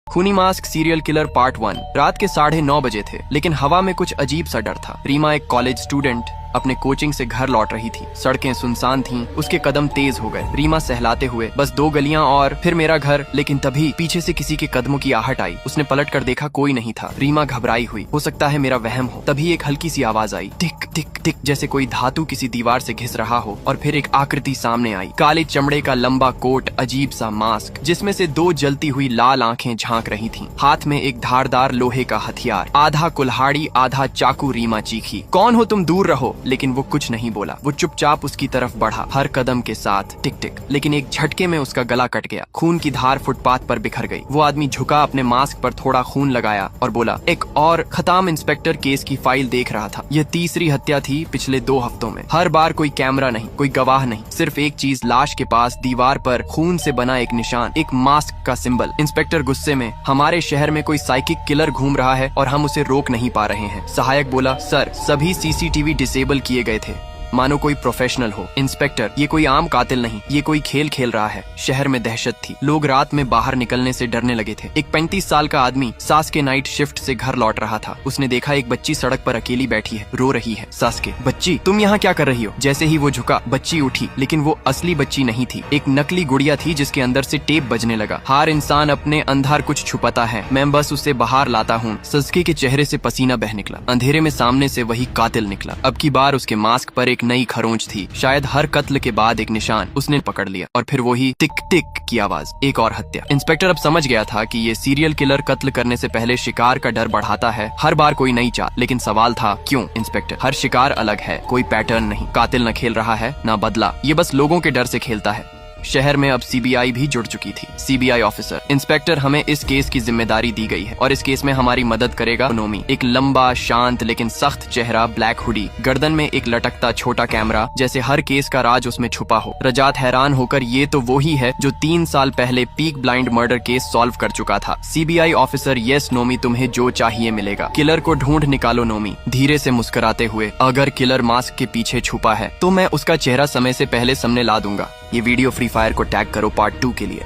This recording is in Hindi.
खूनी मास्क सीरियल किलर पार्ट 1। रात के 9:30 बजे थे, लेकिन हवा में कुछ अजीब सा डर था। रीमा एक कॉलेज स्टूडेंट अपने कोचिंग से घर लौट रही थी। सड़कें सुनसान थीं, उसके कदम तेज हो गए। रीमा सहलाते हुए बस 2 गलियां और फिर मेरा घर। लेकिन तभी पीछे से किसी के कदमों की आहट आई। उसने पलट कर देखा, कोई नहीं था। रीमा घबराई हुई, हो सकता है मेरा वहम हो। तभी एक हल्की सी आवाज आई, टिक टिक टिक, जैसे कोई धातु किसी दीवार से घिस रहा हो। और फिर एक आकृति सामने आई, काले चमड़े का लंबा कोट, अजीब सा मास्क जिसमें से 2 जलती हुई लाल आंखें झांक रही थीं। हाथ में एक धारदार लोहे का हथियार, आधा कुल्हाड़ी आधा चाकू। रीमा चीखी, कौन हो तुम, दूर रहो। लेकिन वो कुछ नहीं बोला। वो चुपचाप उसकी तरफ बढ़ा, हर कदम के साथ टिक टिक। लेकिन एक झटके में उसका गला कट गया। खून की धार फुटपाथ पर बिखर गई। वो आदमी झुका, अपने मास्क पर थोड़ा खून लगाया और बोला, एक और खताम इंस्पेक्टर केस की फाइल देख रहा था। यह तीसरी हत्या थी पिछले 2 हफ्तों में। हर बार कोई कैमरा नहीं, कोई गवाह नहीं, सिर्फ एक चीज, लाश के पास दीवार पर खून से बना एक निशान, एक मास्क का सिंबल। इंस्पेक्टर गुस्से में, हमारे शहर में कोई साइकिक किलर घूम रहा है और हम उसे रोक नहीं पा रहे हैं। सहायक बोला, सर सभी सीसीटीवी डिसेबल किए गए थे, मानो कोई प्रोफेशनल हो। इंस्पेक्टर, ये कोई आम कातिल नहीं, ये कोई खेल खेल रहा है। शहर में दहशत थी, लोग रात में बाहर निकलने से डरने लगे थे। एक 35 साल का आदमी सास्के नाइट शिफ्ट से घर लौट रहा था। उसने देखा एक बच्ची सड़क पर अकेली बैठी है, रो रही है। सास्के, बच्ची तुम यहाँ क्या कर रही हो? जैसे ही वो झुका, बच्ची उठी, लेकिन वो असली बच्ची नहीं थी। एक नकली गुड़िया थी जिसके अंदर से टेप बजने लगा। हर इंसान अपने अंदर कुछ छुपाता है, मैं बस उसे बाहर लाता हूँ। सास्के के चेहरे से पसीना बह निकला। अंधेरे में सामने से वही कातिल निकला। अब की बार उसके मास्क पर एक नई खरोंच थी, शायद हर कत्ल के बाद एक निशान। उसने पकड़ लिया और फिर वही टिक टिक की आवाज, एक और हत्या। इंस्पेक्टर अब समझ गया था कि ये सीरियल किलर कत्ल करने से पहले शिकार का डर बढ़ाता है, हर बार कोई नई चाल। लेकिन सवाल था, क्यों? इंस्पेक्टर, हर शिकार अलग है, कोई पैटर्न नहीं। कातिल न खेल रहा है, न बदला, ये बस लोगों के डर से खेलता है। शहर में अब सीबीआई भी जुड़ चुकी थी। सीबीआई ऑफिसर, इंस्पेक्टर, हमें इस केस की जिम्मेदारी दी गई है और इस केस में हमारी मदद करेगा नोमी। एक लंबा, शांत लेकिन सख्त चेहरा, ब्लैक हुडी, गर्दन में एक लटकता छोटा कैमरा, जैसे हर केस का राज उसमें छुपा हो। रजात हैरान होकर, ये तो वो ही है जो 3 साल पहले peak blind murder case solve कर चुका था। सीबीआई ऑफिसर, यस नोमी, तुम्हें जो चाहिए मिलेगा। किलर को ढूंढ निकालो नोमी, धीरे से मुस्कुराते हुए। अगर किलर मास्क के पीछे छुपा है तो मैं उसका चेहरा समय से पहले सामने ला दूंगा। ये वीडियो फ्री फायर को टैग करो पार्ट 2 के लिए।